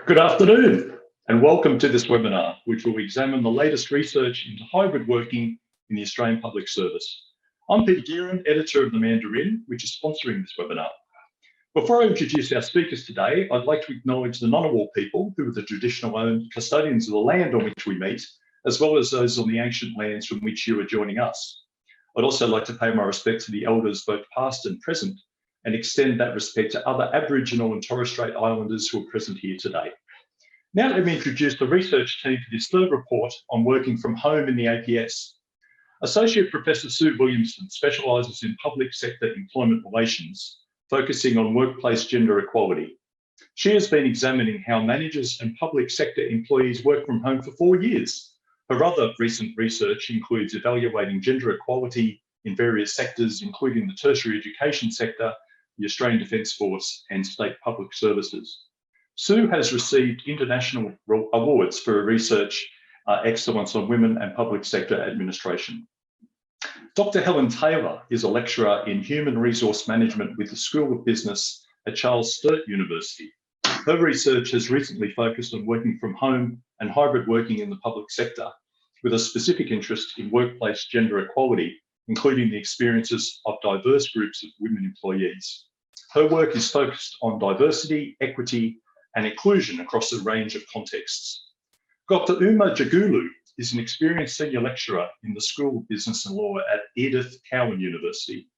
Good afternoon and welcome to this webinar, which will examine the latest research into hybrid working in the Australian Public Service. I'm Peter Gearin, editor of the Mandarin, which is sponsoring this webinar. Before I introduce our speakers today, I'd like to acknowledge the Ngunnawal people, who are the traditional custodians of the land on which we meet, as well as those on the ancient lands from which you are joining us. I'd also like to pay my respect to the elders, both past and present, and extend that respect to other Aboriginal and Torres Strait Islanders who are present here today. Now let me introduce the research team for this third report on working from home in the APS. Associate Professor Sue Williamson specialises in public sector employment relations, focusing on workplace gender equality. She has been examining how managers and public sector employees work from home for 4 years. Her other recent research includes evaluating gender equality in various sectors, including the tertiary education sector, the Australian Defence Force and state public services. Sue has received international awards for her research excellence on women and public sector administration. Dr. Helen Taylor is a lecturer in human resource management with the School of Business at Charles Sturt University. Her research has recently focused on working from home and hybrid working in the public sector, with a specific interest in workplace gender equality, including the experiences of diverse groups of women employees. Her work is focused on diversity, equity, and inclusion across a range of contexts. Dr. Jogulu is an experienced senior lecturer in the School of Business and Law at Edith, Cowan University.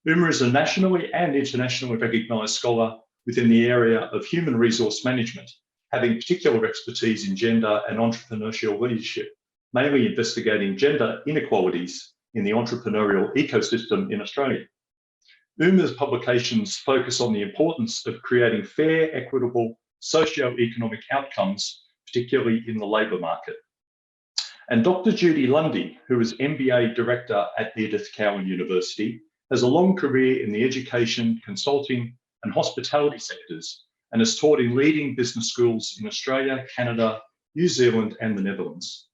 Is a nationally and internationally recognised scholar within the area of human resource management, having particular expertise in gender and entrepreneurial leadership, mainly investigating gender inequalities in the entrepreneurial ecosystem in Australia. Uma's publications focus on the importance of creating fair, equitable, socio-economic outcomes, particularly in the labour market. And Dr. Judy Lundy, who is MBA Director at Edith Cowan University, has a long career in the education, consulting and hospitality sectors and has taught in leading business schools in Australia, Canada, New Zealand and the Netherlands.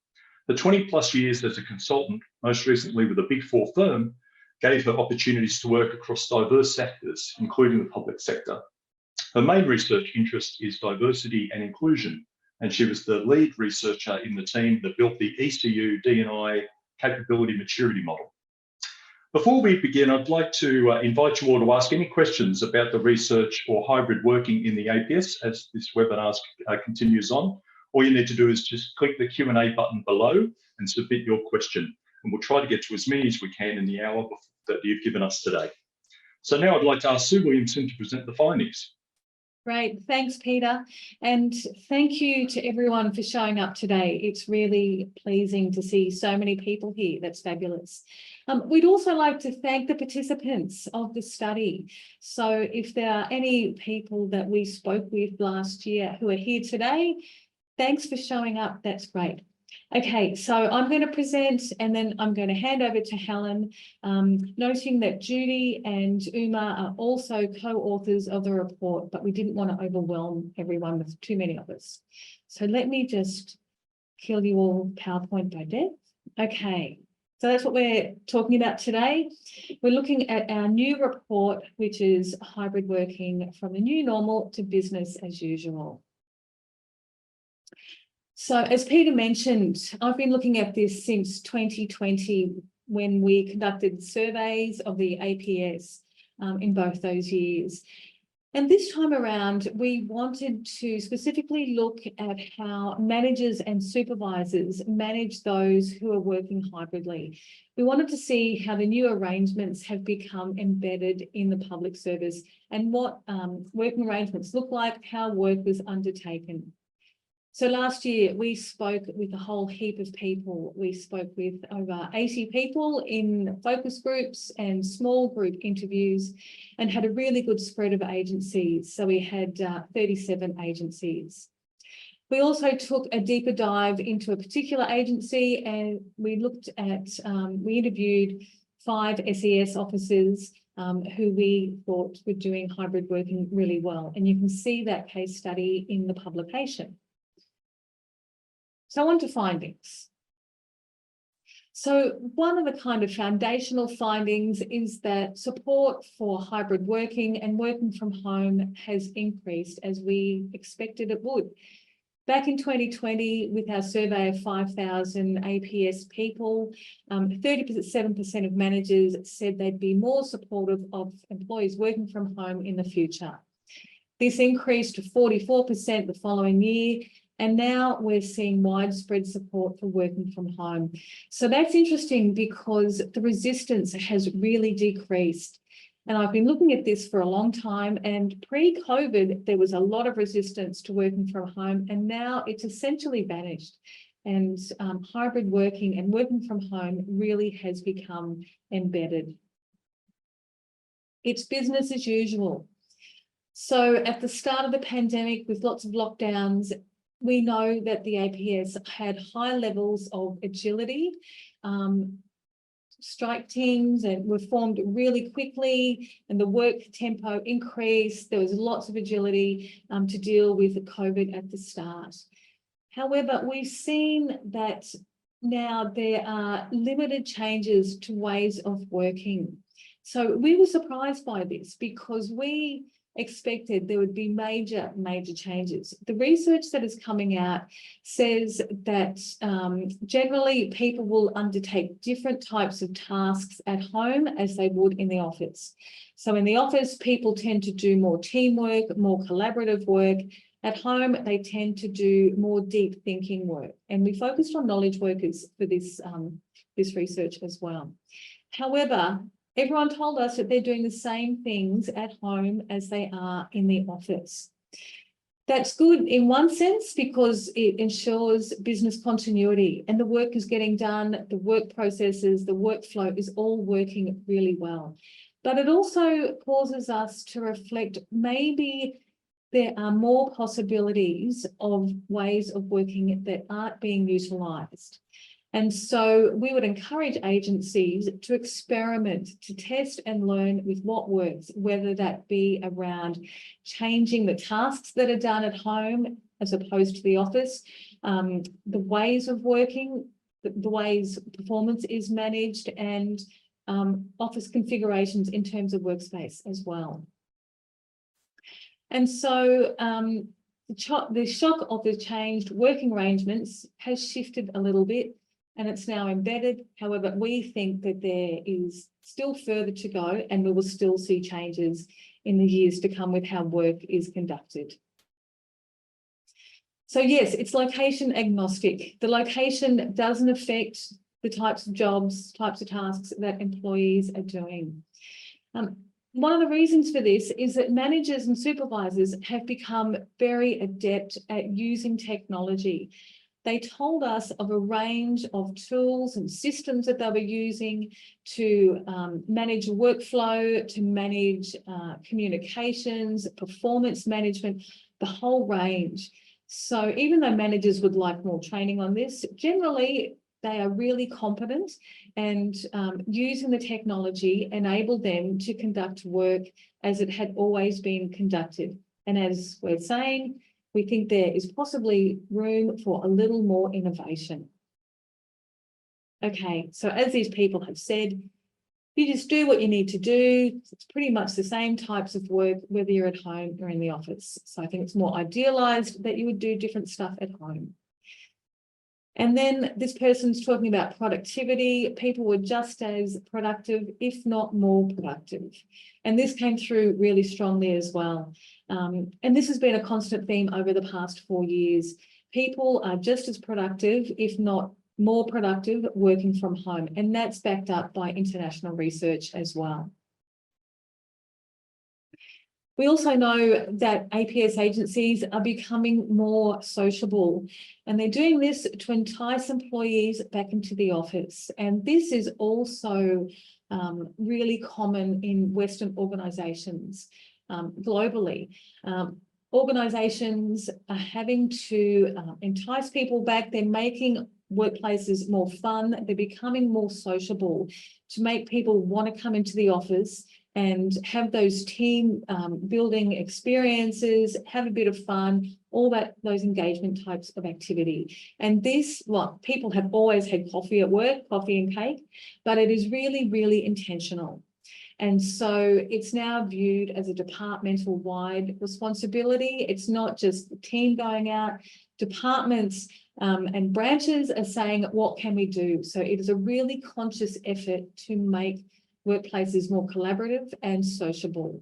For 20 plus years as a consultant, most recently with a Big Four firm, gave her opportunities to work across diverse sectors, including the public sector. Her main research interest is diversity and inclusion, and she was the lead researcher in the team that built the ECU D&I capability maturity model. Before we begin, I'd like to invite you all to ask any questions about the research or hybrid working in the APS as this webinar continues on. All you need to do is just click the Q&A button below and submit your question, and we'll try to get to as many as we can in the hour that you've given us today. So now I'd like to ask Sue Williamson to present the findings. Great, thanks Peter, and thank you to everyone for showing up today. It's really pleasing to see so many people here. That's fabulous. We'd also like to thank the participants of the study. So if there are any people that we spoke with last year who are here today, thanks for showing up. That's great. Okay, so I'm going to present and then I'm going to hand over to Helen, noting that Judy and Uma are also co-authors of the report, but we didn't want to overwhelm everyone with too many of us. So let me just kill you all PowerPoint by death. Okay, so that's what we're talking about today. We're looking at our new report, which is hybrid working from the new normal to business as usual. So as Peter mentioned, I've been looking at this since 2020 when we conducted surveys of the APS in both those years. And this time around, we wanted to specifically look at how managers and supervisors manage those who are working hybridly. We wanted to see how the new arrangements have become embedded in the public service and what working arrangements look like, how work was undertaken. So last year we spoke with a whole heap of people. We spoke with over 80 people in focus groups and small group interviews and had a really good spread of agencies. So we had 37 agencies. We also took a deeper dive into a particular agency and we looked at, we interviewed 5 SES officers who we thought were doing hybrid working really well. And you can see that case study in the publication. So on to findings. So one of the kind of foundational findings is that support for hybrid working and working from home has increased as we expected it would. Back in 2020, with our survey of 5,000 APS people, 37% of managers said they'd be more supportive of employees working from home in the future. This increased to 44% the following year, and now we're seeing widespread support for working from home. So that's interesting because the resistance has really decreased. And I've been looking at this for a long time, and pre-COVID, there was a lot of resistance to working from home, and now it's essentially vanished. And hybrid working and working from home really has become embedded. It's business as usual. So at the start of the pandemic, with lots of lockdowns, we know that the APS had high levels of agility. Strike teams and were formed really quickly, and the work tempo increased. There was lots of agility to deal with the COVID at the start. However, we've seen that now there are limited changes to ways of working. So we were surprised by this because we expected there would be major changes. The research that is coming out says that generally people will undertake different types of tasks at home as they would in the office. So in the office, people tend to do more teamwork, more collaborative work. At home, they tend to do more deep thinking work. And we focused on knowledge workers for this research as well. However, everyone told us that they're doing the same things at home as they are in the office. That's good in one sense because it ensures business continuity and the work is getting done, the work processes, the workflow is all working really well. But it also causes us to reflect maybe there are more possibilities of ways of working that aren't being utilised. And so we would encourage agencies to experiment, to test and learn with what works, whether that be around changing the tasks that are done at home as opposed to the office, the ways of working, the ways performance is managed, and office configurations in terms of workspace as well. And so the shock of the changed working arrangements has shifted a little bit, and it's now embedded. However, we think that there is still further to go, and we will still see changes in the years to come with how work is conducted. So yes, it's location agnostic. The location doesn't affect the types of jobs, types of tasks that employees are doing. One of the reasons for this is that managers and supervisors have become very adept at using technology. They told us of a range of tools and systems that they were using to manage workflow, to manage communications, performance management, the whole range. So even though managers would like more training on this, generally they are really competent, and using the technology enabled them to conduct work as it had always been conducted. And as we're saying, we think there is possibly room for a little more innovation. Okay, so as these people have said, you just do what you need to do. It's pretty much the same types of work, whether you're at home or in the office. So I think it's more idealised that you would do different stuff at home. And then this person's talking about productivity. People were just as productive, if not more productive. And this came through really strongly as well. And this has been a constant theme over the past 4 years. People are just as productive, if not more productive, working from home. And that's backed up by international research as well. We also know that APS agencies are becoming more sociable, and they're doing this to entice employees back into the office. And this is also really common in Western organisations globally. Organisations are having to entice people back. They're making workplaces more fun. They're becoming more sociable to make people want to come into the office and have those team building experiences, have a bit of fun, all those engagement types of activity. And this, well, people have always had coffee at work, coffee and cake, but it is really, really intentional. And so it's now viewed as a departmental wide responsibility. It's not just the team going out. Departments and branches are saying, what can we do? So it is a really conscious effort to make workplaces more collaborative and sociable.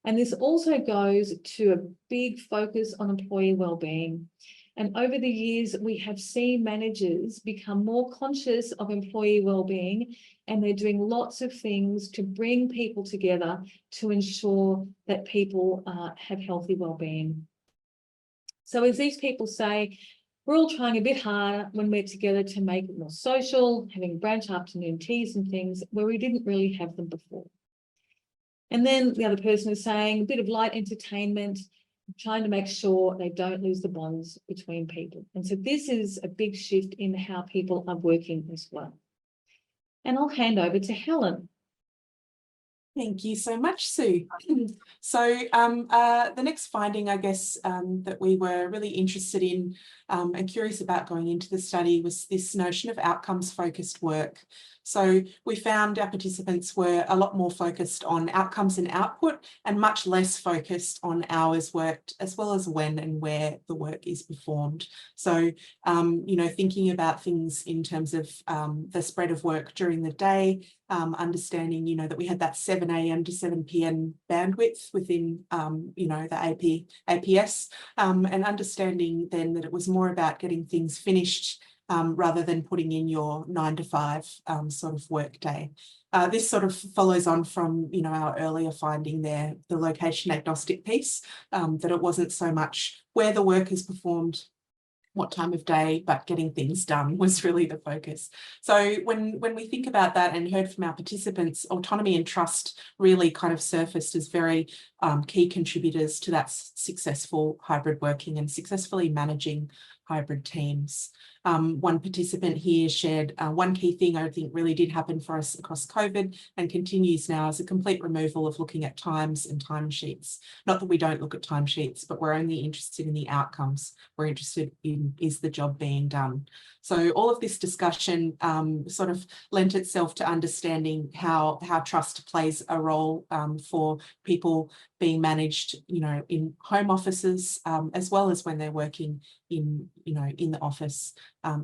And this also goes to a big focus on employee wellbeing. And over the years, we have seen managers become more conscious of employee wellbeing, and they're doing lots of things to bring people together to ensure that people have healthy wellbeing. So as these people say, we're all trying a bit harder when we're together to make it more social, having branch afternoon teas and things where we didn't really have them before. And then the other person is saying a bit of light entertainment, trying to make sure they don't lose the bonds between people. And so this is a big shift in how people are working as well. And I'll hand over to Helen. Thank you so much, Sue. So the next finding, I guess, that we were really interested in and curious about going into the study was this notion of outcomes-focused work. So we found our participants were a lot more focused on outcomes and output and much less focused on hours worked, as well as when and where the work is performed. So, you know, thinking about things in terms of the spread of work during the day, understanding, you know, that we had that 7 a.m. to 7 p.m. bandwidth within, you know, the APS, and understanding then that it was more about getting things finished rather than putting in your 9 to 5 sort of work day. This sort of follows on from, you know, our earlier finding there, the location agnostic piece, that it wasn't so much where the work is performed, what time of day, but getting things done was really the focus. So when we think about that and heard from our participants, autonomy and trust really kind of surfaced as very key contributors to that successful hybrid working and successfully managing hybrid teams. One participant here shared one key thing I think really did happen for us across COVID and continues now as a complete removal of looking at times and timesheets. Not that we don't look at timesheets, but we're only interested in the outcomes. We're interested in, is the job being done? So all of this discussion sort of lent itself to understanding how trust plays a role for people being managed, you know, in home offices, as well as when they're working in, you know, in the office.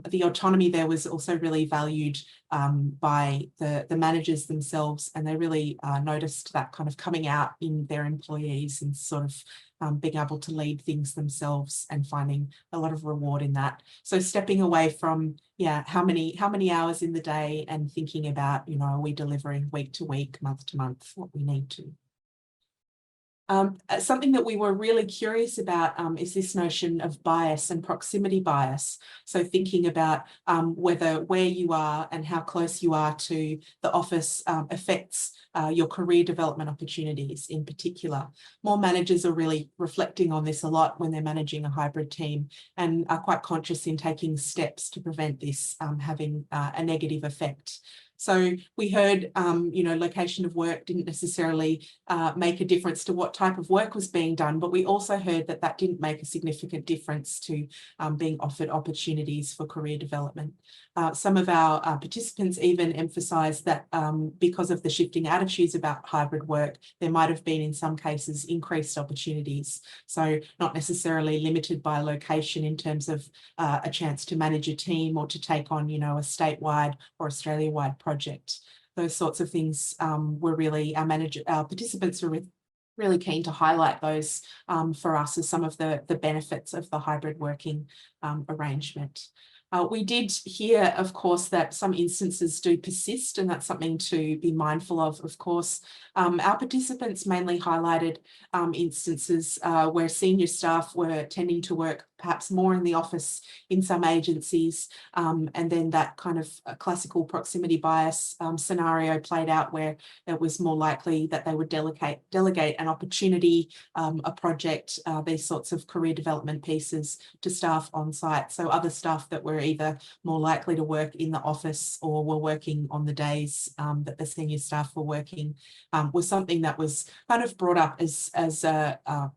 The autonomy there was also really valued by the managers themselves, and they really noticed that kind of coming out in their employees and sort of being able to lead things themselves and finding a lot of reward in that. So stepping away from, yeah, how many hours in the day and thinking about, you know, are we delivering week to week, month to month, what we need to. Something that we were really curious about is this notion of bias and proximity bias. So thinking about whether where you are and how close you are to the office affects your career development opportunities in particular. More managers are really reflecting on this a lot when they're managing a hybrid team and are quite conscious in taking steps to prevent this having a negative effect. So we heard, you know, location of work didn't necessarily make a difference to what type of work was being done, but we also heard that that didn't make a significant difference to being offered opportunities for career development. Some of our participants even emphasised that because of the shifting attitudes about hybrid work, there might have been in some cases increased opportunities. So not necessarily limited by location in terms of a chance to manage a team or to take on, you know, a statewide or Australia-wide project. Those sorts of things were really, our participants were really keen to highlight those for us as some of the benefits of the hybrid working arrangement. We did hear, of course, that some instances do persist, and that's something to be mindful of course. Our participants mainly highlighted instances where senior staff were tending to work perhaps more in the office in some agencies, and then that kind of classical proximity bias scenario played out where it was more likely that they would delegate an opportunity, a project, these sorts of career development pieces to staff on site. So other staff that were either more likely to work in the office or were working on the days that the senior staff were working was something that was kind of brought up as a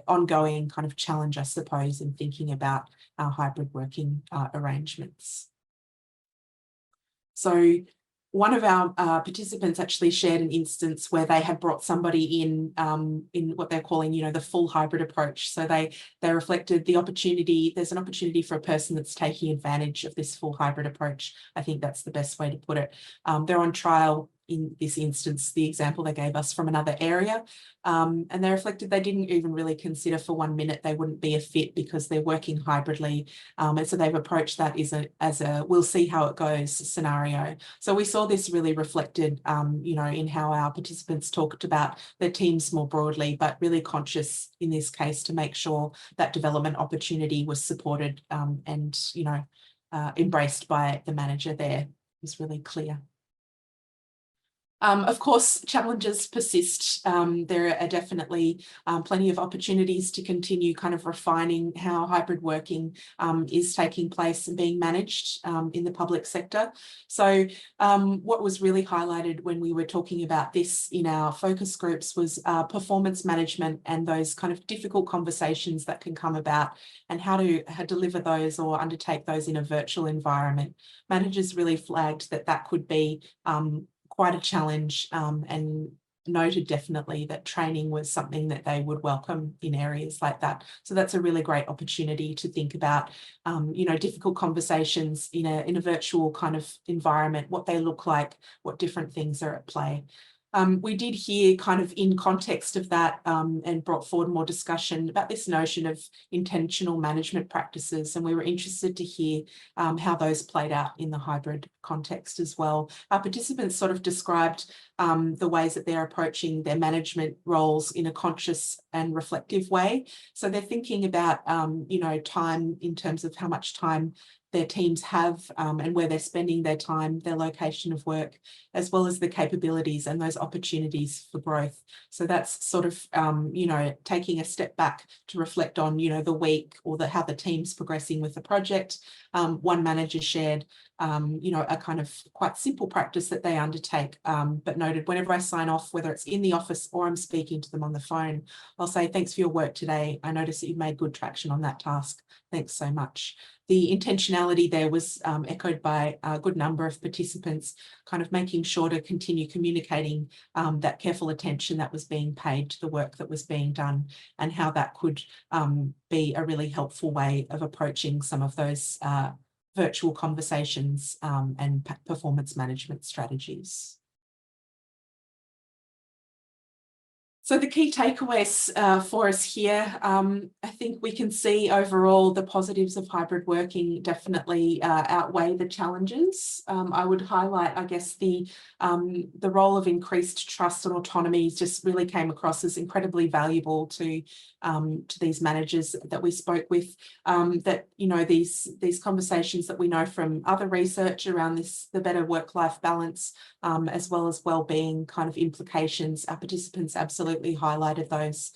ongoing kind of challenge, I suppose, in thinking about our hybrid working arrangements. So one of our participants actually shared an instance where they had brought somebody in what they're calling, the full hybrid approach. So they reflected the opportunity. There's an opportunity for a person that's taking advantage of this full hybrid approach. I think that's the best way to put it. They're on trial in this instance, the example they gave us from another area. And they reflected they didn't even really consider for 1 minute they wouldn't be a fit because they're working hybridly. And so they've approached that as a we'll see how it goes scenario. So we saw this really reflected, in how our participants talked about their teams more broadly, but really conscious in this case to make sure that development opportunity was supported and, embraced by the manager there. It was really clear. Of course, challenges persist. There are definitely plenty of opportunities to continue kind of refining how hybrid working is taking place and being managed in the public sector. So what was really highlighted when we were talking about this in our focus groups was performance management and those kind of difficult conversations that can come about and how to deliver those or undertake those in a virtual environment. Managers really flagged that could be quite a challenge and noted definitely that training was something that they would welcome in areas like that. So that's a really great opportunity to think about, difficult conversations in a virtual kind of environment, what they look like, what different things are at play. We did hear kind of in context of that and brought forward more discussion about this notion of intentional management practices. And we were interested to hear how those played out in the hybrid context as well. Our participants sort of described the ways that they're approaching their management roles in a conscious and reflective way. So they're thinking about, time in terms of how much time their teams have and where they're spending their time, their location of work, as well as the capabilities and those opportunities for growth. So that's sort of, taking a step back to reflect on, the week or how the team's progressing with the project. One manager shared, a kind of quite simple practice that they undertake, but noted whenever I sign off, whether it's in the office or I'm speaking to them on the phone, I'll say, thanks for your work today. I noticed that you've made good traction on that task. Thanks so much. The intentionality there was echoed by a good number of participants, kind of making sure to continue communicating that careful attention that was being paid to the work that was being done and how that could be a really helpful way of approaching some of those virtual conversations and performance management strategies. So the key takeaways for us here, I think we can see overall the positives of hybrid working definitely outweigh the challenges. I would highlight, I guess, the role of increased trust and autonomy just really came across as incredibly valuable to these managers that we spoke with. These conversations that we know from other research around the better work-life balance, as well as well-being kind of implications, our participants absolutely highlighted those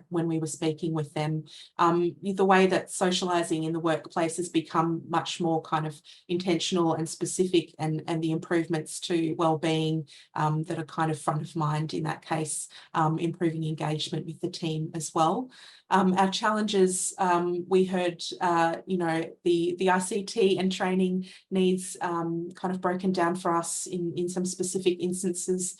when we were speaking with them. The way that socialising in the workplace has become much more kind of intentional and specific, and the improvements to well-being that are kind of front of mind in that case, improving engagement with the team as well. Our challenges, we heard, the ICT and training needs kind of broken down for us in some specific instances.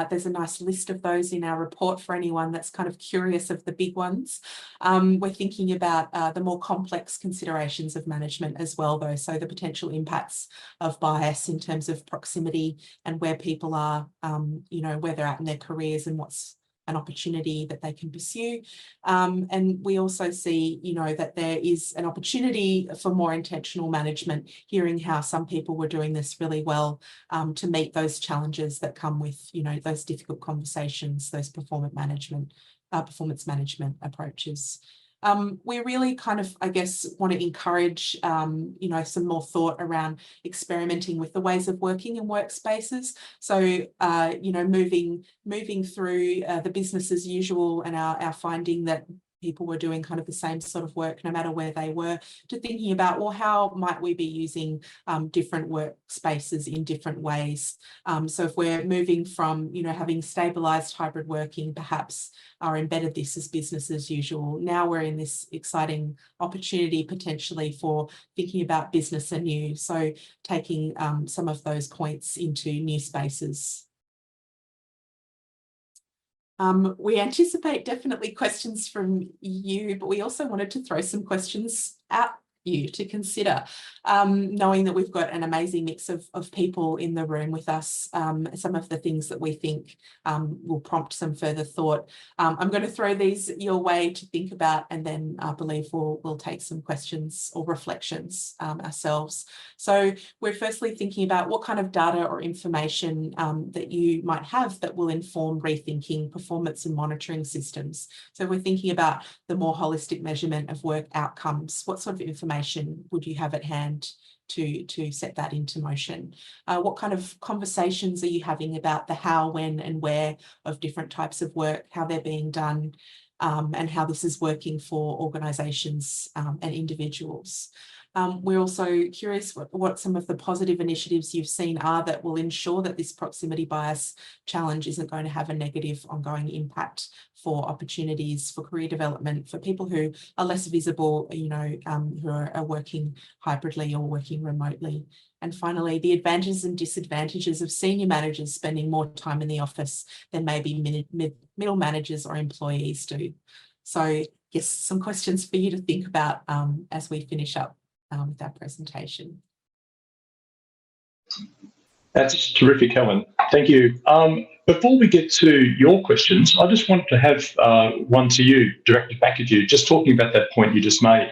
There's a nice list of those in our report for anyone that's kind of curious of the big ones. We're thinking about the more complex considerations of management as well, though. So the potential impacts of bias in terms of proximity and where people are, where they're at in their careers and what's an opportunity that they can pursue. And we also see, that there is an opportunity for more intentional management, hearing how some people were doing this really well to meet those challenges that come with, those difficult conversations, those performance management approaches. We really kind of, I guess, want to encourage, some more thought around experimenting with the ways of working in workspaces. So, moving through the business as usual and our finding that people were doing kind of the same sort of work no matter where they were, to thinking about, well, how might we be using different workspaces in different ways? So if we're moving from, you know, having stabilised hybrid working, perhaps are embedded this as business as usual. Now we're in this exciting opportunity potentially for thinking about business anew. So taking some of those points into new spaces. We anticipate definitely questions from you, but we also wanted to throw some questions at you to consider, knowing that we've got an amazing mix of people in the room with us. Some of the things that we think will prompt some further thought. I'm going to throw these your way to think about, and then I believe we'll take some questions or reflections ourselves. So we're firstly thinking about what kind of data or information that you might have that will inform rethinking performance and monitoring systems. So we're thinking about the more holistic measurement of work outcomes. What sort of information would you have at hand to set that into motion? What kind of conversations are you having about the how, when and where of different types of work, how they're being done, and how this is working for organisations and individuals? We're also curious what some of the positive initiatives you've seen are that will ensure that this proximity bias challenge isn't going to have a negative ongoing impact for opportunities for career development for people who are less visible, you know, who are working hybridly or working remotely. And finally, the advantages and disadvantages of senior managers spending more time in the office than maybe middle managers or employees do. So yes, some questions for you to think about as we finish up with our presentation. That's terrific, Helen. Thank you. Before we get to your questions, I just wanted to have one to you, directed back at you, just talking about that point you just made,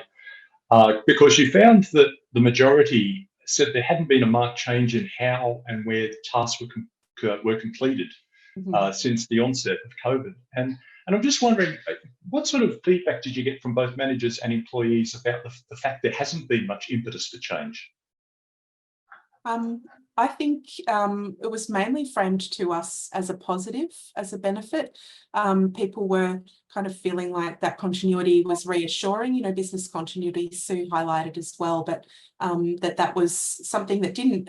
because you found that the majority said there hadn't been a marked change in how and where the tasks were completed since the onset of COVID. And I'm just wondering, what sort of feedback did you get from both managers and employees about the fact there hasn't been much impetus for change? I think it was mainly framed to us as a positive, as a benefit. People were kind of feeling like that continuity was reassuring, you know, business continuity, Sue highlighted as well, but that was something that didn't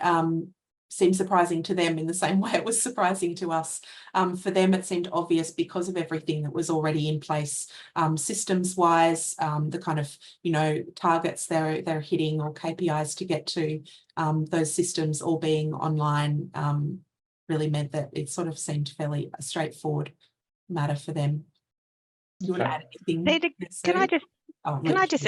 seem surprising to them in the same way it was surprising to us. For them, it seemed obvious because of everything that was already in place, systems-wise, the kind of, you know, targets they're hitting or KPIs to get to, those systems all being online really meant that it sort of seemed fairly a straightforward matter for them. You want to add anything? Peter, can I just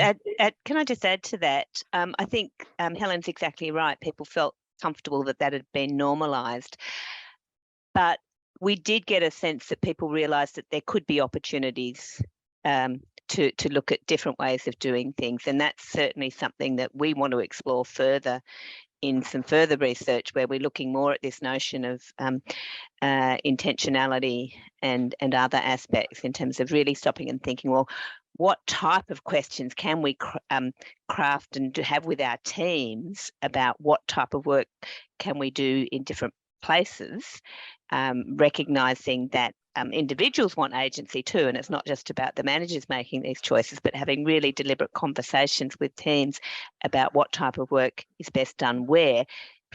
add to that? I think Helen's exactly right. People felt comfortable that had been normalised, but we did get a sense that people realised that there could be opportunities to look at different ways of doing things, and that's certainly something that we want to explore further in some further research, where we're looking more at this notion of intentionality and other aspects in terms of really stopping and thinking, well, what type of questions can we craft and have with our teams about what type of work can we do in different places, recognising that individuals want agency too, and it's not just about the managers making these choices, but having really deliberate conversations with teams about what type of work is best done where,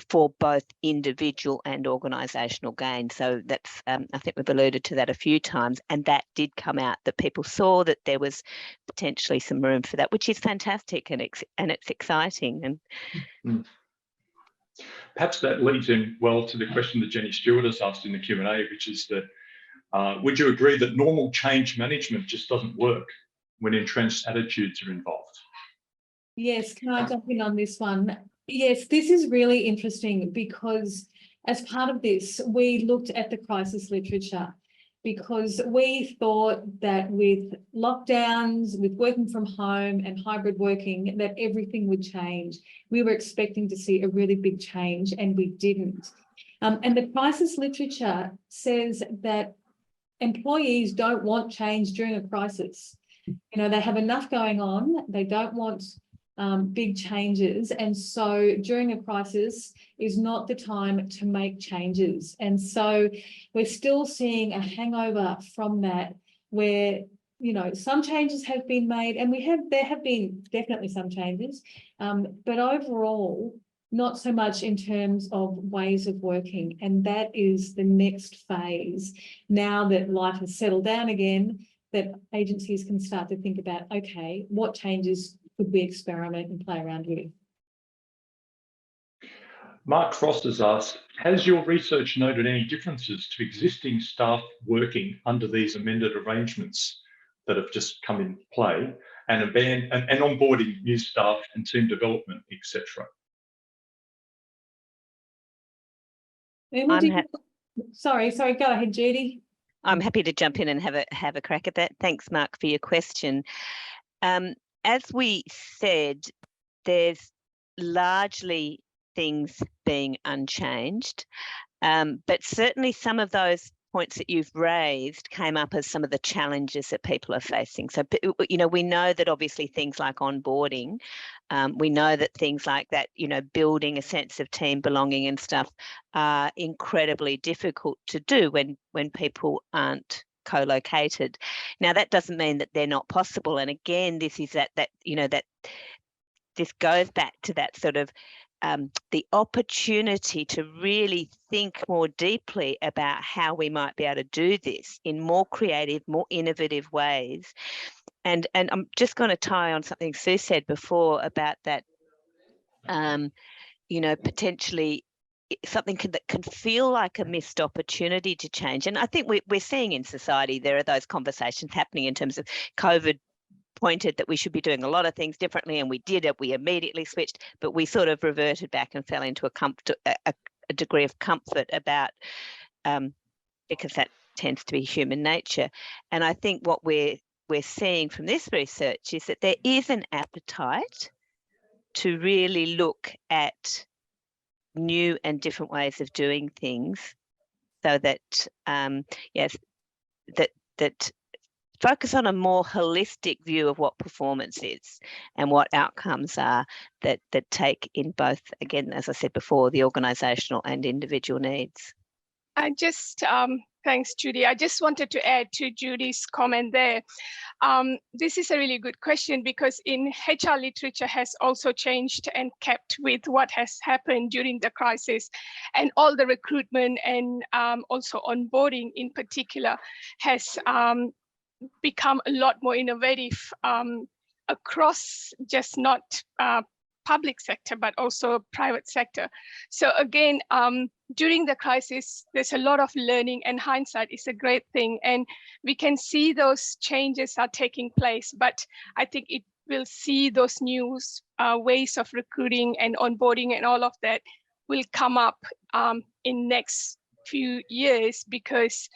for both individual and organisational gain. So that's, I think we've alluded to that a few times, and that did come out, that people saw that there was potentially some room for that, which is fantastic, and it's exciting. And perhaps that leads in well to the question that Jenny Stewart has asked in the Q&A, which is that would you agree that normal change management just doesn't work when entrenched attitudes are involved? Yes, can I jump in on this one? Yes, this is really interesting because as part of this, we looked at the crisis literature, because we thought that with lockdowns, with working from home and hybrid working, that everything would change. We were expecting to see a really big change, and we didn't. And the crisis literature says that employees don't want change during a crisis. You know, they have enough going on. They don't want big changes, and so during a crisis is not the time to make changes. And so we're still seeing a hangover from that, where some changes have been made, and there have been definitely some changes, but overall, not so much in terms of ways of working. And that is the next phase. Now that life has settled down again, that agencies can start to think about, okay, what changes could we experiment and play around with? Mark Frost has asked, has your research noted any differences to existing staff working under these amended arrangements that have just come into play, and onboarding new staff and team development, etc.? Sorry, go ahead, Judy. I'm happy to jump in and have a crack at that. Thanks, Mark, for your question. As we said, there's largely things being unchanged, but certainly some of those points that you've raised came up as some of the challenges that people are facing. So, we know that obviously things like onboarding, we know that things like that, building a sense of team belonging and stuff are incredibly difficult to do when people aren't co-located. Now, that doesn't mean that they're not possible. And again, this is that this goes back to that sort of the opportunity to really think more deeply about how we might be able to do this in more creative, more innovative ways. And I'm just going to tie on something Sue said before about that, potentially something that can feel like a missed opportunity to change. And I think we're seeing in society there are those conversations happening in terms of COVID pointed that we should be doing a lot of things differently, and we did it. We immediately switched, but we sort of reverted back and fell into a degree of comfort about because that tends to be human nature. And I think what we're seeing from this research is that there is an appetite to really look at new and different ways of doing things, so that that focus on a more holistic view of what performance is and what outcomes are that take in both, again, as I said before, the organisational and individual needs. Thanks, Judy. I just wanted to add to Judy's comment there. This is a really good question, because in HR literature has also changed and kept with what has happened during the crisis, and all the recruitment and also onboarding in particular has become a lot more innovative across just not public sector, but also private sector. So again, during the crisis, there's a lot of learning, and hindsight is a great thing. And we can see those changes are taking place, but I think it will see those new ways of recruiting and onboarding and all of that will come up in next few years, because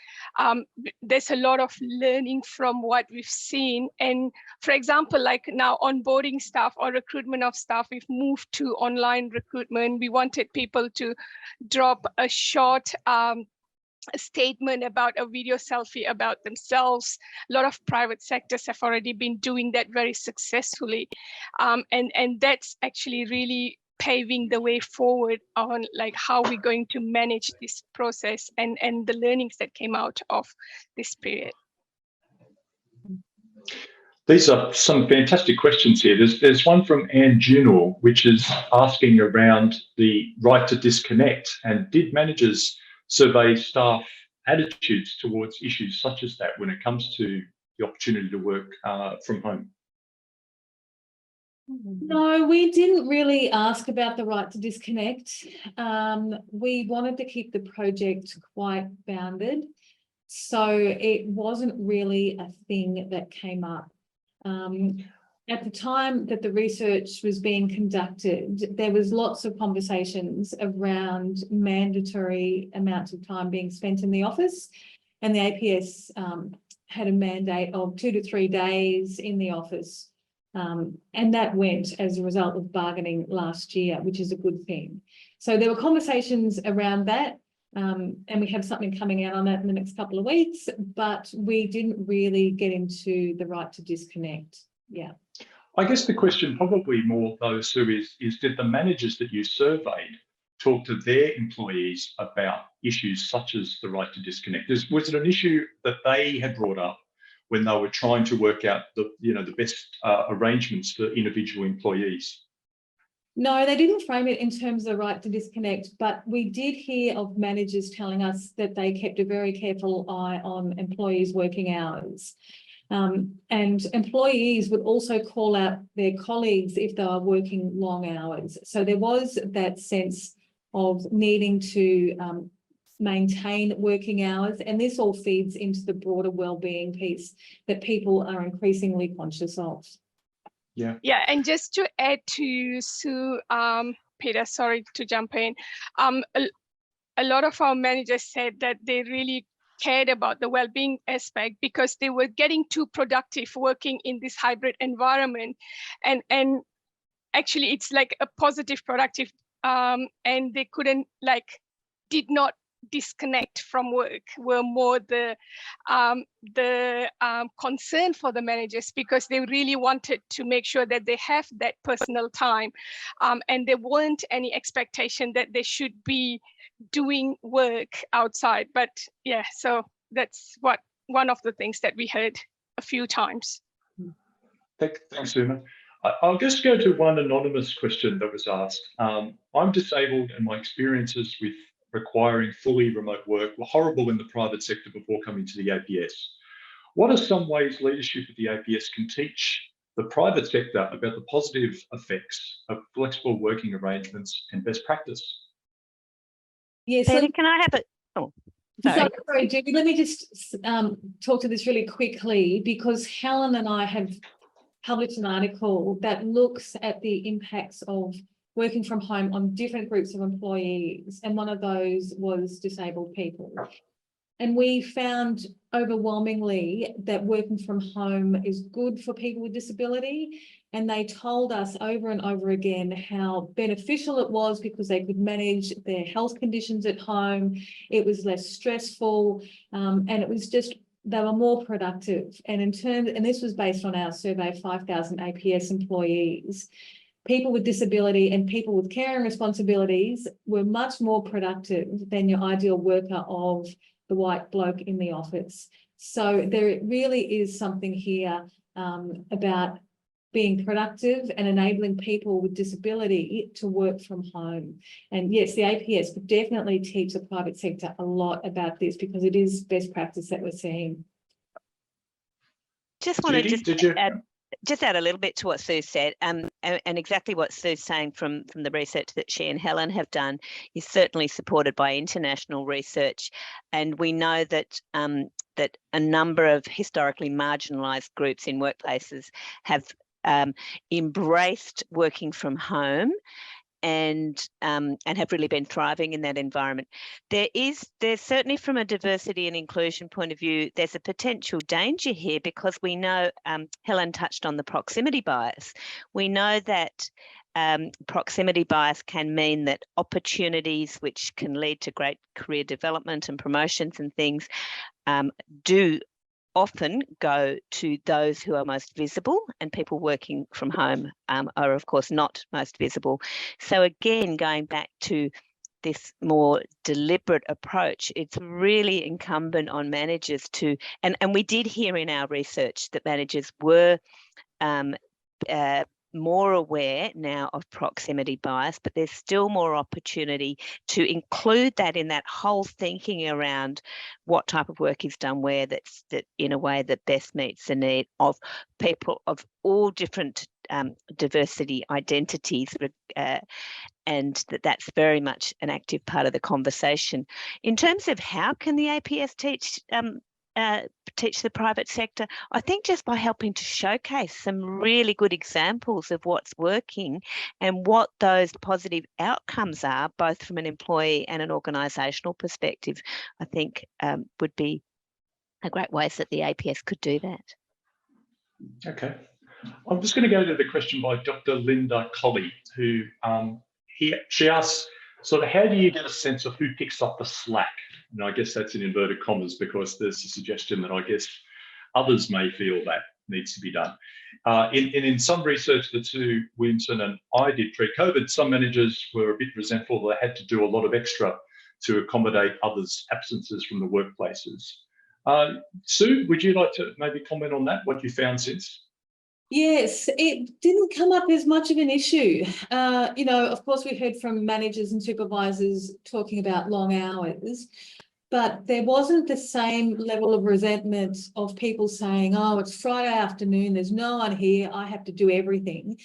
there's a lot of learning from what we've seen. And for example, like now onboarding staff or recruitment of staff, we've moved to online recruitment. We wanted people to drop a short statement about a video selfie about themselves. A lot of private sectors have already been doing that very successfully. And that's actually really paving the way forward on like how we're going to manage this process and the learnings that came out of this period. These are some fantastic questions here. There's one from Anne Junor, which is asking around the right to disconnect, and did managers survey staff attitudes towards issues such as that when it comes to the opportunity to work from home? No, we didn't really ask about the right to disconnect. We wanted to keep the project quite bounded, so it wasn't really a thing that came up. At the time that the research was being conducted, there was lots of conversations around mandatory amounts of time being spent in the office, and the APS had a mandate of 2 to 3 days in the office. And that went as a result of bargaining last year, which is a good thing. So there were conversations around that, and we have something coming out on that in the next couple of weeks, but we didn't really get into the right to disconnect. Yeah. I guess the question probably more, though, Sue, is did the managers that you surveyed talk to their employees about issues such as the right to disconnect? Was it an issue that they had brought up, when they were trying to work out the best arrangements for individual employees? No, they didn't frame it in terms of the right to disconnect, but we did hear of managers telling us that they kept a very careful eye on employees' working hours. And employees would also call out their colleagues if they are working long hours. So there was that sense of needing to maintain working hours, and this all feeds into the broader wellbeing piece that people are increasingly conscious of. Yeah. Yeah, and just to add to Sue, Peter, sorry to jump in. A lot of our managers said that they really cared about the well-being aspect because they were getting too productive working in this hybrid environment, and actually it's like a positive productive, and they couldn't did not disconnect from work, were more the concern for the managers, because they really wanted to make sure that they have that personal time, and there weren't any expectation that they should be doing work outside. But yeah, so that's one of the things that we heard a few times. Thanks, Uma. I'll just go to one anonymous question that was asked. I'm disabled, and my experiences with requiring fully remote work were horrible in the private sector before coming to the APS. What are some ways leadership at the APS can teach the private sector about the positive effects of flexible working arrangements and best practice? Yes, Peter, can I have it? Oh, sorry. Sorry, Judy, let me just talk to this really quickly, because Helen and I have published an article that looks at the impacts of working from home on different groups of employees, and one of those was disabled people. And we found overwhelmingly that working from home is good for people with disability. And they told us over and over again how beneficial it was because they could manage their health conditions at home. It was less stressful, and it was just, they were more productive. And and this was based on our survey of 5,000 APS employees. People with disability and people with caring responsibilities were much more productive than your ideal worker of the white bloke in the office. So there really is something here about being productive and enabling people with disability to work from home. And yes, the APS could definitely teach the private sector a lot about this, because it is best practice that we're seeing. Just want Judy, to just add a little bit to what Sue said, and exactly what Sue's saying from the research that she and Helen have done is certainly supported by international research. And we know that that a number of historically marginalised groups in workplaces have embraced working from home and have really been thriving in that environment. There's certainly, from a diversity and inclusion point of view, there's a potential danger here, because we know, Helen touched on the proximity bias. We know that proximity bias can mean that opportunities which can lead to great career development and promotions and things do often go to those who are most visible, and people working from home are of course not most visible. So again, going back to this more deliberate approach, it's really incumbent on managers to, and we did hear in our research that managers were more aware now of proximity bias, but there's still more opportunity to include that in that whole thinking around what type of work is done where, that in a way that best meets the need of people of all different diversity identities, and that's very much an active part of the conversation. In terms of how can the APS teach the private sector, I think just by helping to showcase some really good examples of what's working and what those positive outcomes are, both from an employee and an organisational perspective, I think would be a great ways that the APS could do that. Okay. I'm just going to go to the question by Dr. Linda Colley, who she asks, sort of, how do you get a sense of who picks up the slack? And I guess that's in inverted commas, because there's a suggestion that I guess others may feel that needs to be done. In some research that Sue, Williamson and I did pre-COVID, some managers were a bit resentful. They had to do a lot of extra to accommodate others' absences from the workplaces. Sue, would you like to maybe comment on that, what you found since? Yes, it didn't come up as much of an issue. You know, of course, we heard from managers and supervisors talking about long hours, but there wasn't the same level of resentment of people saying, oh, it's Friday afternoon, there's no one here, I have to do everything.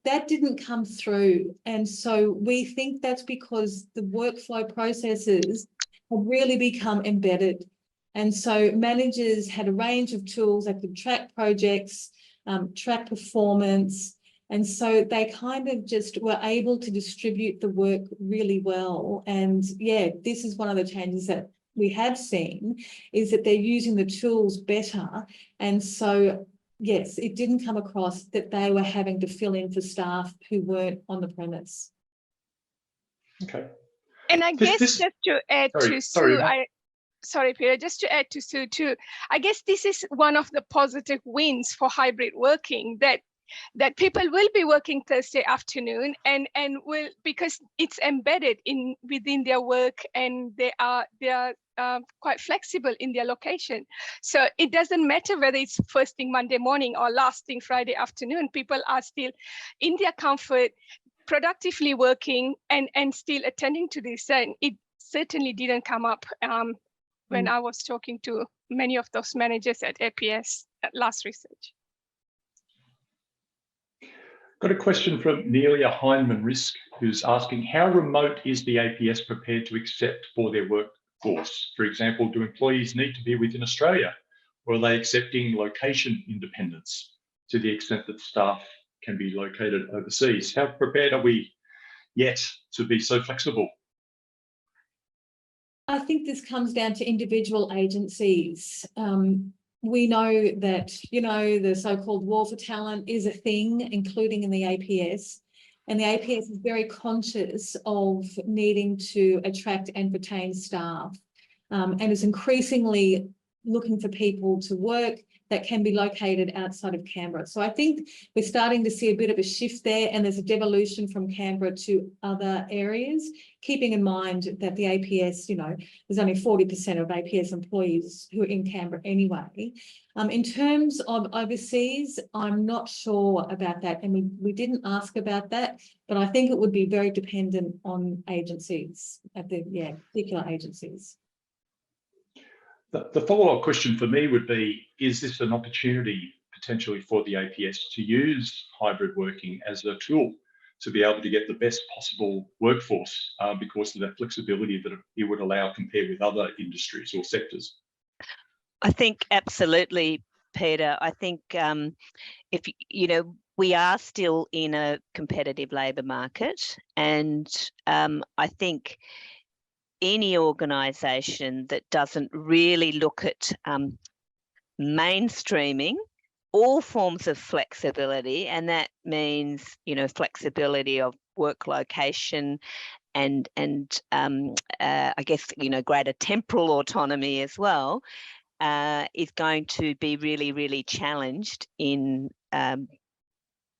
That didn't come through. And so we think that's because the workflow processes have really become embedded. And so managers had a range of tools that could track projects, track performance. And so they kind of just were able to distribute the work really well. And yeah, this is one of the changes that we have seen, is that they're using the tools better. And so, yes, it didn't come across that they were having to fill in for staff who weren't on the premise. Okay. And I guess just to add to Sue, sorry, Peter, just to add to Sue too, I guess this is one of the positive wins for hybrid working, that people will be working Thursday afternoon and will, because it's embedded within their work, and they are quite flexible in their location. So it doesn't matter whether it's first thing Monday morning or last thing Friday afternoon, people are still in their comfort, productively working and still attending to this. And it certainly didn't come up when I was talking to many of those managers at APS at last research. Got a question from Nelia Heinemann-Risk, who's asking, how remote is the APS prepared to accept for their workforce? For example, do employees need to be within Australia, or are they accepting location independence to the extent that staff can be located overseas? How prepared are we yet to be so flexible? I think this comes down to individual agencies. We know that, you know, the so-called war for talent is a thing, including in the APS. And the APS is very conscious of needing to attract and retain staff, and is increasingly looking for people to work that can be located outside of Canberra. So I think we're starting to see a bit of a shift there, and there's a devolution from Canberra to other areas, keeping in mind that the APS, you know, there's only 40% of APS employees who are in Canberra anyway. In terms of overseas, I'm not sure about that, and we didn't ask about that, but I think it would be very dependent on agencies, particular agencies. The follow-up question for me would be, is this an opportunity potentially for the APS to use hybrid working as a tool to be able to get the best possible workforce because of the flexibility that it would allow compared with other industries or sectors? I think absolutely, Peter. I think if you know, we are still in a competitive labour market, and I think any organisation that doesn't really look at mainstreaming all forms of flexibility, and that means, you know, flexibility of work location and I guess, you know, greater temporal autonomy as well, is going to be really, really challenged in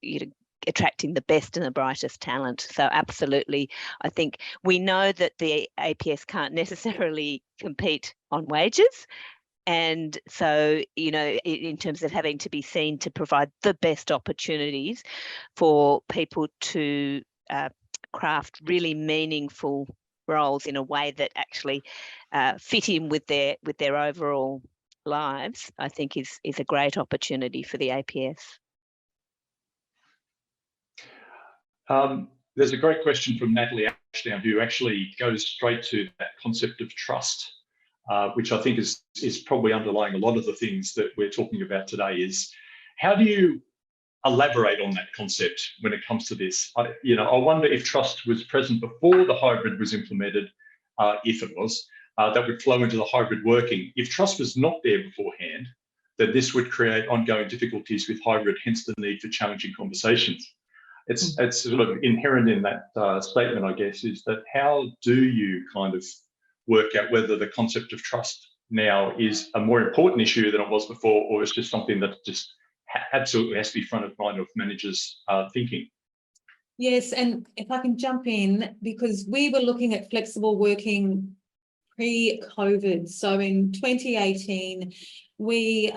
you know, attracting the best and the brightest talent. So absolutely, I think we know that the APS can't necessarily compete on wages. And so, you know, in terms of having to be seen to provide the best opportunities for people to craft really meaningful roles in a way that actually fit in with their overall lives, I think is a great opportunity for the APS. There's a great question from Natalie Ashdown, who actually goes straight to that concept of trust, which I think is probably underlying a lot of the things that we're talking about today. Is how do you elaborate on that concept when it comes to this? I wonder if trust was present before the hybrid was implemented, if it was, that would flow into the hybrid working. If trust was not there beforehand, then this would create ongoing difficulties with hybrid, hence the need for challenging conversations. It's sort of inherent in that statement, I guess, is that how do you kind of work out whether the concept of trust now is a more important issue than it was before, or it's just something that just absolutely has to be front of mind of managers' thinking? Yes, and if I can jump in, because we were looking at flexible working pre-COVID. So in 2018, we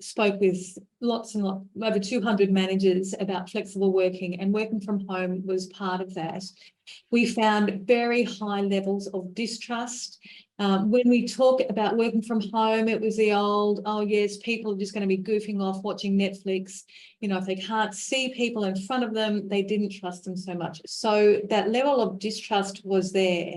spoke with lots and lots, over 200 managers about flexible working, and working from home was part of that. We found very high levels of distrust. When we talk about working from home, it was the old, oh yes, people are just going to be goofing off watching Netflix. You know, if they can't see people in front of them, they didn't trust them so much. So that level of distrust was there.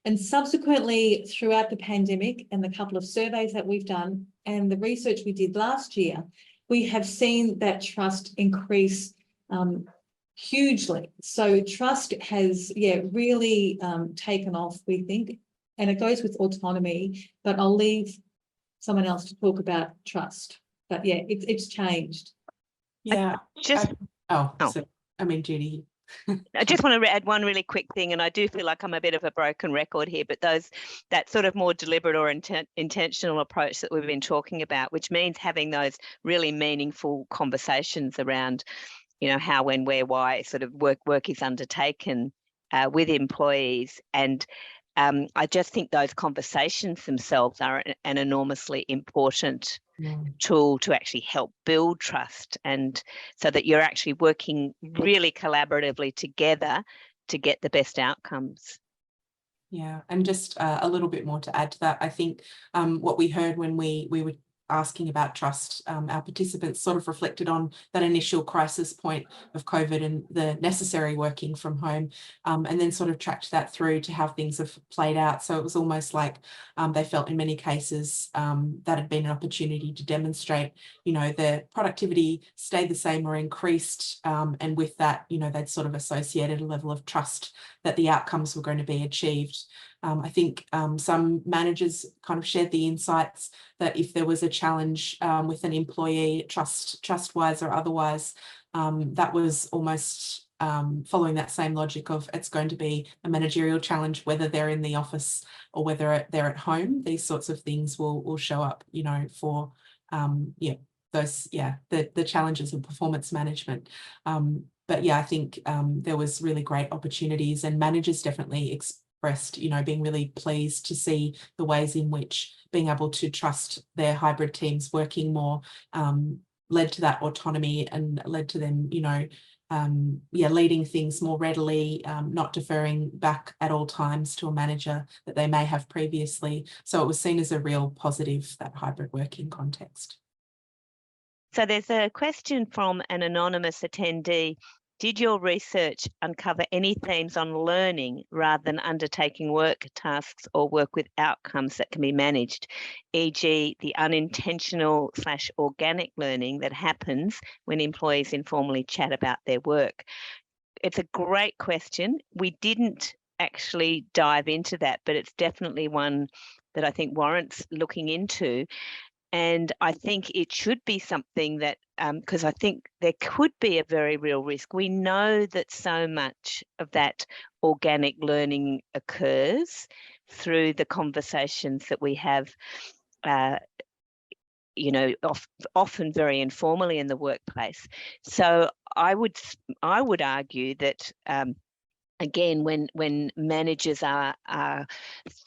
And subsequently, throughout the pandemic and the couple of surveys that we've done and the research we did last year, we have seen that trust increase hugely. So trust has, really taken off, we think, and it goes with autonomy, but I'll leave someone else to talk about trust. But yeah, it's changed. Yeah. Just So, I mean, Judy. I just want to add one really quick thing, and I do feel like I'm a bit of a broken record here, but that sort of more deliberate or intentional approach that we've been talking about, which means having those really meaningful conversations around, you know, how, when, where, why sort of work is undertaken with employees. And I just think those conversations themselves are an enormously important tool to actually help build trust, and so that you're actually working really collaboratively together to get the best outcomes. Yeah, and just a little bit more to add to that. I think what we heard when we were asking about trust, our participants sort of reflected on that initial crisis point of COVID and the necessary working from home, and then sort of tracked that through to how things have played out. So it was almost like they felt in many cases that had been an opportunity to demonstrate, you know, their productivity stayed the same or increased, and with that, you know, they'd sort of associated a level of trust that the outcomes were going to be achieved. I think some managers kind of shared the insights that if there was a challenge with an employee, trust-wise or otherwise, that was almost following that same logic of it's going to be a managerial challenge, whether they're in the office or whether they're at home. These sorts of things will show up, you know, for the challenges of performance management. But yeah, I think there was really great opportunities, and managers definitely expressed, you know, being really pleased to see the ways in which being able to trust their hybrid teams working more led to that autonomy and led to them, you know, leading things more readily, not deferring back at all times to a manager that they may have previously. So it was seen as a real positive, that hybrid working context. So there's a question from an anonymous attendee. Did your research uncover any themes on learning rather than undertaking work tasks or work with outcomes that can be managed, e.g. the unintentional / organic learning that happens when employees informally chat about their work? It's a great question. We didn't actually dive into that, but it's definitely one that I think warrants looking into. And I think it should be something that, because I think there could be a very real risk. We know that so much of that organic learning occurs through the conversations that we have, you know, often very informally in the workplace. So I would argue that again, when managers are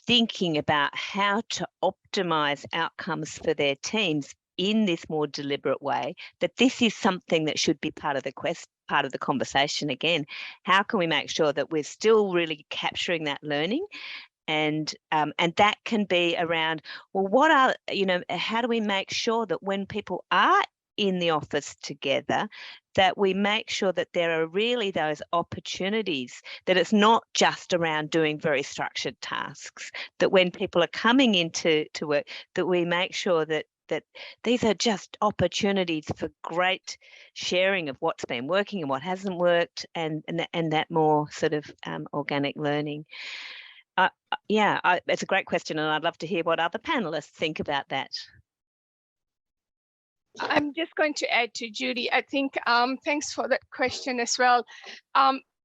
thinking about how to optimise outcomes for their teams in this more deliberate way, that this is something that should be part of the conversation. Again, how can we make sure that we're still really capturing that learning? And that can be around, well, what are, you know, how do we make sure that when people are in the office together, that we make sure that there are really those opportunities, that it's not just around doing very structured tasks, that when people are coming into work, that we make sure that these are just opportunities for great sharing of what's been working and what hasn't worked, and that more sort of organic learning. It's a great question, and I'd love to hear what other panelists think about that. I'm just going to add to Judy. I think, thanks for that question as well.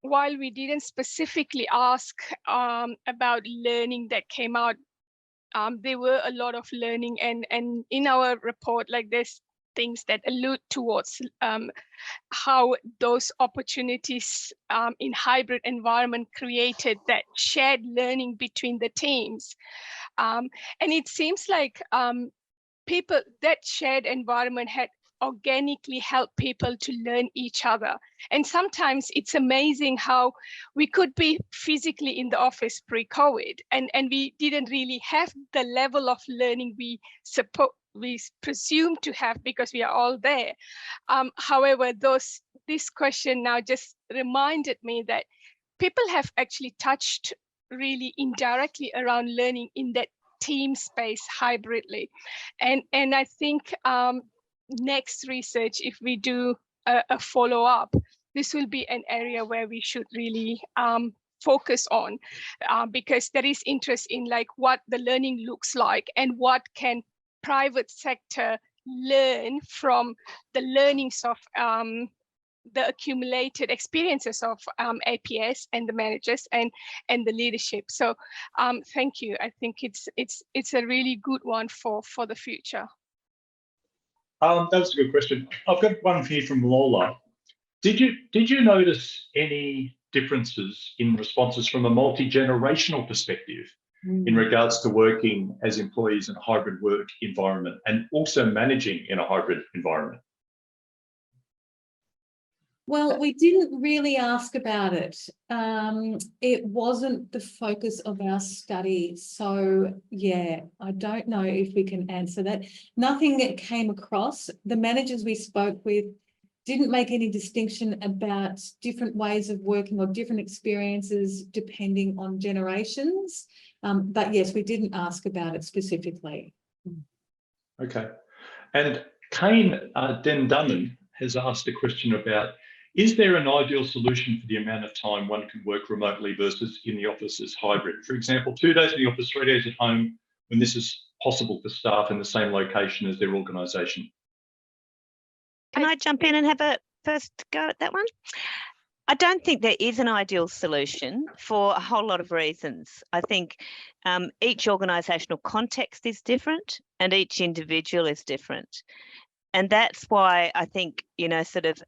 While we didn't specifically ask about learning that came out, there were a lot of learning, and in our report, like there's things that allude towards how those opportunities in hybrid environment created that shared learning between the teams. And it seems like that shared environment had organically help people to learn each other. And sometimes it's amazing how we could be physically in the office pre-COVID and we didn't really have the level of learning we presume to have because we are all there. However, this question now just reminded me that people have actually touched really indirectly around learning in that team space hybridly. And I think next research, if we do a follow-up, this will be an area where we should really focus on because there is interest in like what the learning looks like and what can private sector learn from the learnings of the accumulated experiences of APS and the managers and the leadership. So thank you. I think it's a really good one for the future. That's a good question. I've got one here from Lola. Did you notice any differences in responses from a multi-generational perspective in regards to working as employees in a hybrid work environment and also managing in a hybrid environment? Well, we didn't really ask about it. It wasn't the focus of our study. So, yeah, I don't know if we can answer that. Nothing that came across. The managers we spoke with didn't make any distinction about different ways of working or different experiences depending on generations. But yes, we didn't ask about it specifically. Okay. And Kane Dendunnan has asked a question about, is there an ideal solution for the amount of time one can work remotely versus in the office as hybrid? For example, 2 days in the office, 3 days at home, when this is possible for staff in the same location as their organisation. Can I jump in and have a first go at that one? I don't think there is an ideal solution for a whole lot of reasons. I think each organisational context is different and each individual is different. And that's why I think, you know, sort of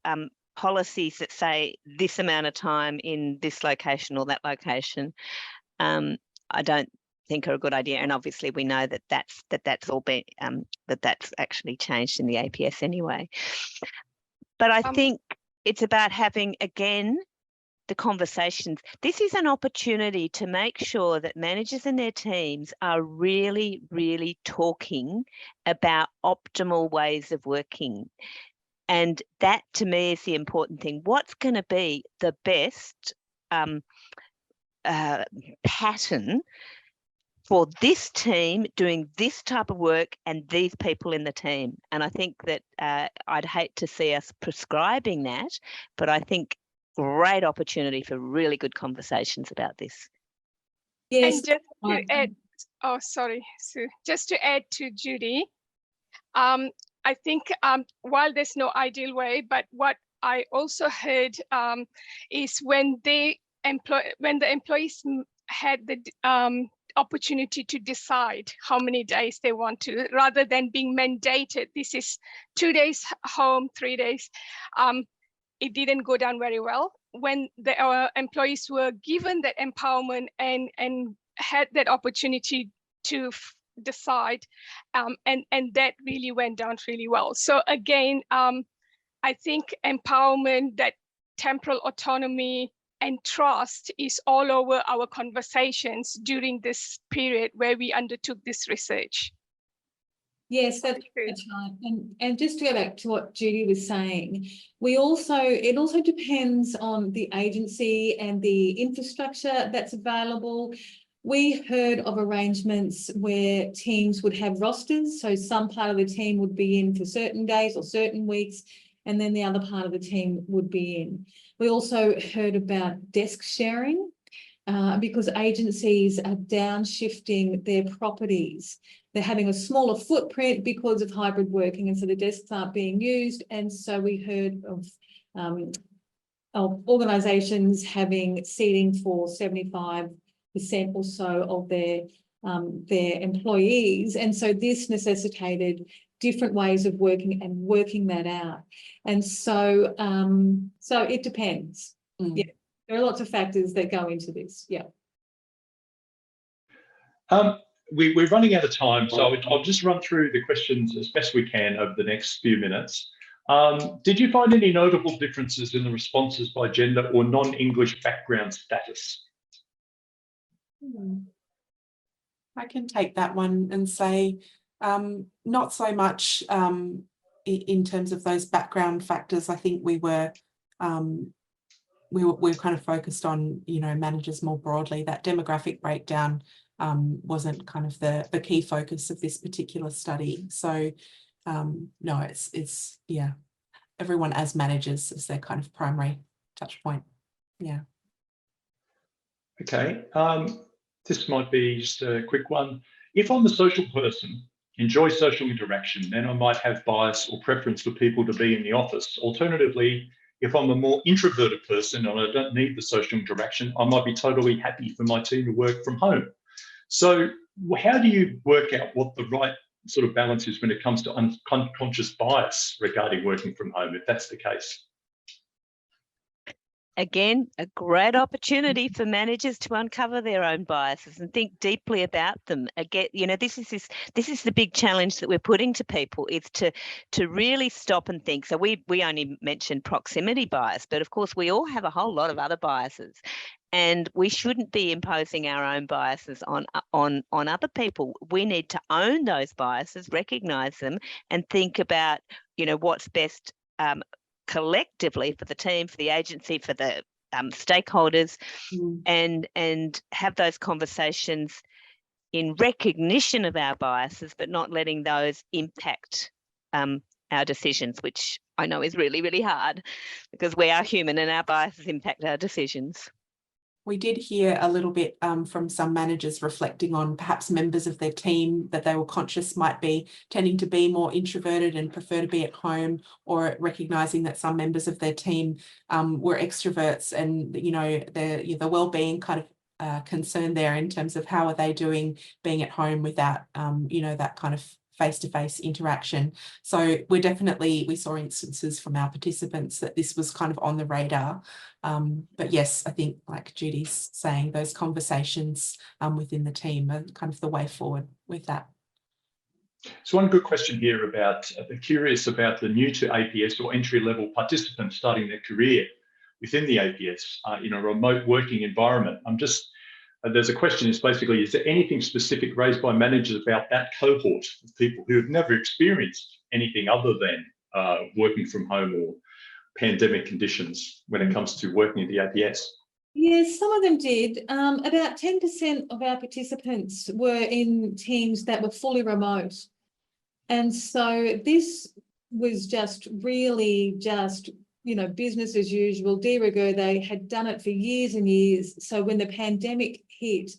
policies that say this amount of time in this location or that location, I don't think are a good idea. And obviously we know that that's all been that's actually changed in the APS anyway. But I think it's about having, again, the conversations. This is an opportunity to make sure that managers and their teams are really, really talking about optimal ways of working. And that, to me, is the important thing. What's going to be the best pattern for this team doing this type of work and these people in the team? And I think that I'd hate to see us prescribing that, but I think great opportunity for really good conversations about this. Yes. And just to add, oh, sorry, Sue, just to add to Judy, I think while there's no ideal way, but what I also heard is when the employees had the opportunity to decide how many days they want to, rather than being mandated, this is 2 days home, 3 days, it didn't go down very well. When the employees were given that empowerment and had that opportunity to decide, and that really went down really well. So again, I think empowerment, that temporal autonomy and trust is all over our conversations during this period where we undertook this research. Yes, that's right. And just to go back to what Judy was saying, it also depends on the agency and the infrastructure that's available. We heard of arrangements where teams would have rosters, so some part of the team would be in for certain days or certain weeks, and then the other part of the team would be in. We also heard about desk sharing because agencies are downshifting their properties. They're having a smaller footprint because of hybrid working, and so the desks aren't being used. And so we heard of organisations having seating for 75% or so of their employees, and so this necessitated different ways of working and working that out. And so, so it depends. Yeah, there are lots of factors that go into this. Yeah. We're running out of time, so I'll just run through the questions as best we can over the next few minutes. Did you find any notable differences in the responses by gender or non-English background status? I can take that one and say not so much in terms of those background factors. I think we're kind of focused on, you know, managers more broadly. That demographic breakdown wasn't kind of the key focus of this particular study. So no, it's yeah, everyone as managers is their kind of primary touch point. Yeah. Okay, this might be just a quick one. If I'm a social person, enjoy social interaction, then I might have bias or preference for people to be in the office. Alternatively, if I'm a more introverted person and I don't need the social interaction, I might be totally happy for my team to work from home. So how do you work out what the right sort of balance is when it comes to unconscious bias regarding working from home, if that's the case? Again, a great opportunity for managers to uncover their own biases and think deeply about them. Again, you know, this is the big challenge that we're putting to people, is to really stop and think. So we only mentioned proximity bias, but of course we all have a whole lot of other biases, and we shouldn't be imposing our own biases on other people. We need to own those biases, recognise them, and think about, you know, what's best collectively for the team, for the agency, for the stakeholders, and have those conversations in recognition of our biases, but not letting those impact our decisions, which I know is really, really hard because we are human and our biases impact our decisions. We did hear a little bit from some managers reflecting on perhaps members of their team that they were conscious might be tending to be more introverted and prefer to be at home, or recognising that some members of their team were extroverts, and, you know, the well-being kind of concern there in terms of how are they doing being at home without, you know, that kind of face-to-face interaction. So we saw instances from our participants that this was kind of on the radar. But yes, I think, like Judy's saying, those conversations within the team are kind of the way forward with that. So one good question here about, curious about the new to APS or entry-level participants starting their career within the APS in a remote working environment. There's a question, is basically, is there anything specific raised by managers about that cohort of people who have never experienced anything other than working from home or pandemic conditions when it comes to working at the APS? Yes, some of them did. About 10% of our participants were in teams that were fully remote. And so this was just really just, you know, business as usual, de rigueur. They had done it for years and years. So when the pandemic hit,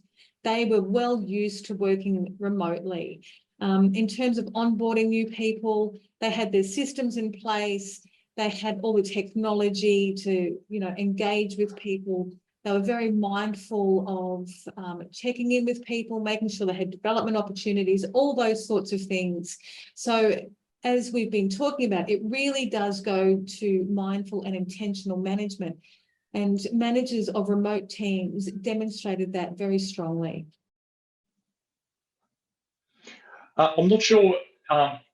they were well used to working remotely. In terms of onboarding new people, they had their systems in place. They had all the technology to, you know, engage with people. They were very mindful of checking in with people, making sure they had development opportunities, all those sorts of things. So as we've been talking about, it really does go to mindful and intentional management. And managers of remote teams demonstrated that very strongly. I'm not sure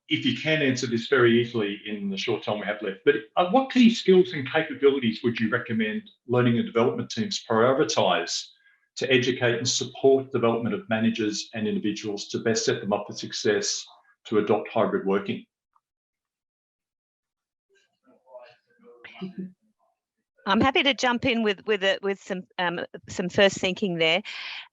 if you can answer this very easily in the short time we have left, but what key skills and capabilities would you recommend learning and development teams prioritise to educate and support development of managers and individuals to best set them up for success to adopt hybrid working? I'm happy to jump in with some first thinking there.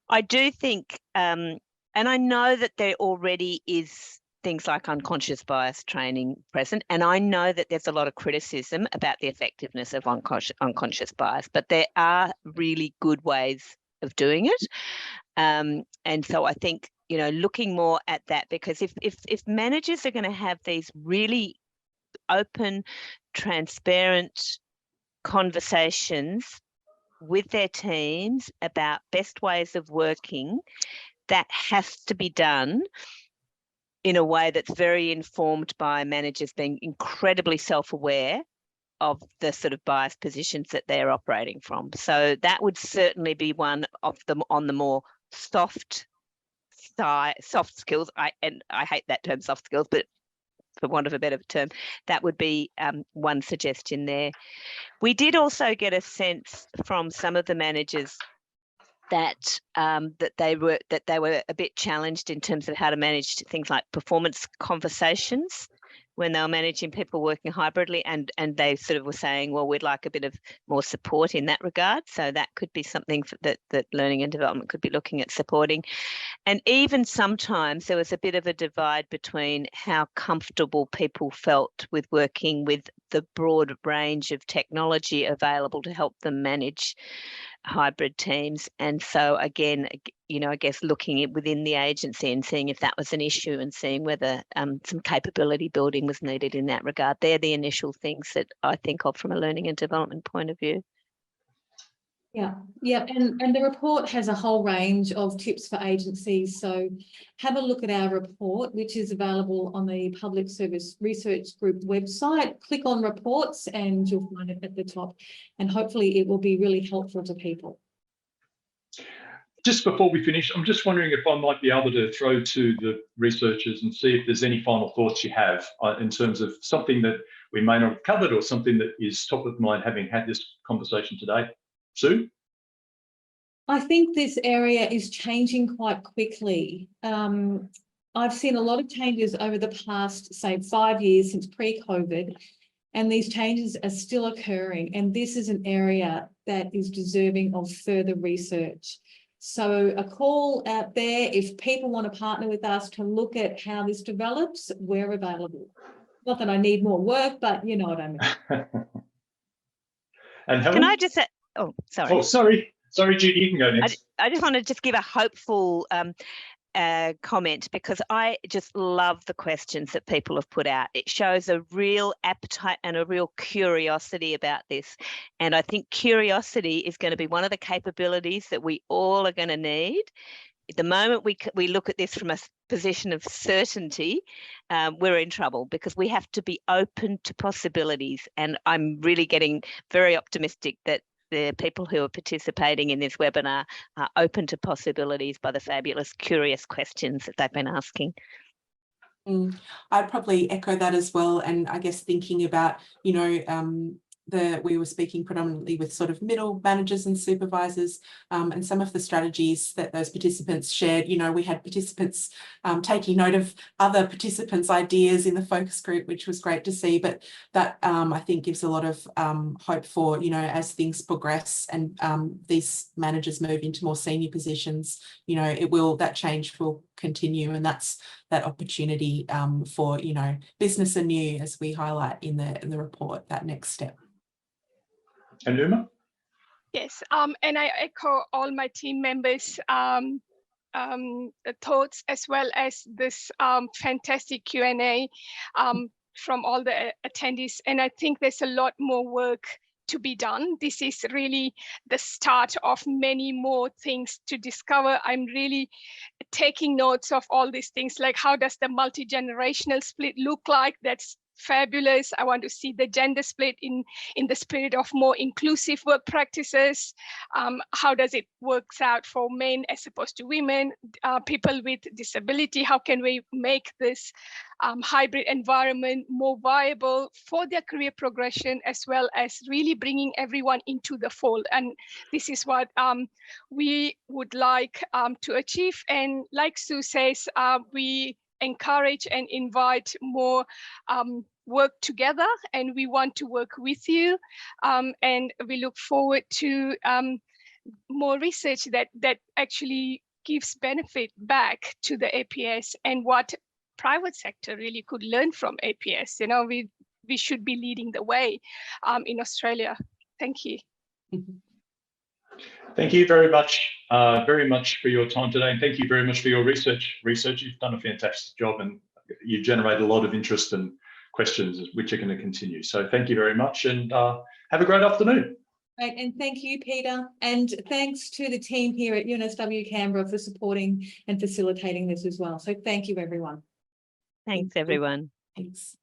I do think, and I know that there already is things like unconscious bias training present, and I know that there's a lot of criticism about the effectiveness of unconscious bias, but there are really good ways of doing it. And so I think, you know, looking more at that, because if managers are going to have these really open, transparent conversations with their teams about best ways of working, that has to be done in a way that's very informed by managers being incredibly self-aware of the sort of biased positions that they're operating from. So that would certainly be one of them on the more soft skills. I hate that term, soft skills, but for want of a better term, that would be one suggestion there. We did also get a sense from some of the managers that they were a bit challenged in terms of how to manage things like performance conversations when they were managing people working hybridly, and they sort of were saying, well, we'd like a bit of more support in that regard. So that could be something that learning and development could be looking at supporting. And even sometimes there was a bit of a divide between how comfortable people felt with working with the broad range of technology available to help them manage hybrid teams. And so again, you know, I guess looking at within the agency and seeing if that was an issue and seeing whether some capability building was needed in that regard. They're the initial things that I think of from a learning and development point of view. Yeah, and the report has a whole range of tips for agencies. So have a look at our report, which is available on the Public Service Research Group website. Click on reports and you'll find it at the top. And hopefully it will be really helpful to people. Just before we finish, I'm just wondering if I might be able to throw to the researchers and see if there's any final thoughts you have in terms of something that we may not have covered or something that is top of mind having had this conversation today. Sue? I think this area is changing quite quickly. I've seen a lot of changes over the past, say, 5 years since pre-COVID, and these changes are still occurring. And this is an area that is deserving of further research. So a call out there, if people want to partner with us to look at how this develops, we're available. Not that I need more work, but you know what I mean. And Helen? Can I just say, oh, sorry. Oh, sorry, Judy, you can go next. I just want to just give a hopeful comment, because I just love the questions that people have put out. It shows a real appetite and a real curiosity about this. And I think curiosity is going to be one of the capabilities that we all are going to need. At the moment we look at this from a position of certainty, we're in trouble, because we have to be open to possibilities. And I'm really getting very optimistic that the people who are participating in this webinar are open to possibilities by the fabulous, curious questions that they've been asking. I'd probably echo that as well. And I guess thinking about, you know, we were speaking predominantly with sort of middle managers and supervisors, and some of the strategies that those participants shared. You know, we had participants taking note of other participants' ideas in the focus group, which was great to see. But that I think gives a lot of hope for, you know, as things progress and these managers move into more senior positions, you know, that change will continue, and that's that opportunity for, you know, business anew, as we highlight in the report, that next step. And Uma? Yes, and I echo all my team members' thoughts, as well as this fantastic Q&A from all the attendees. And I think there's a lot more work to be done. This is really the start of many more things to discover. I'm really taking notes of all these things, like how does the multi-generational split look like? That's fabulous. I want to see the gender split in the spirit of more inclusive work practices. How does it work out for men as opposed to women, people with disability? How can we make this hybrid environment more viable for their career progression, as well as really bringing everyone into the fold? And this is what we would like to achieve. And like Sue says, we encourage and invite more work together, and we want to work with you, and we look forward to more research that actually gives benefit back to the APS, and what private sector really could learn from APS. You know, we should be leading the way in Australia. Thank you. Thank you very much for your time today, and thank you very much for your research. You've done a fantastic job, and you've generated a lot of interest and questions, which are going to continue. So thank you very much, and have a great afternoon. Great, and thank you, Peter, and thanks to the team here at UNSW Canberra for supporting and facilitating this as well. So thank you, everyone. Thanks, you. everyone. Thanks.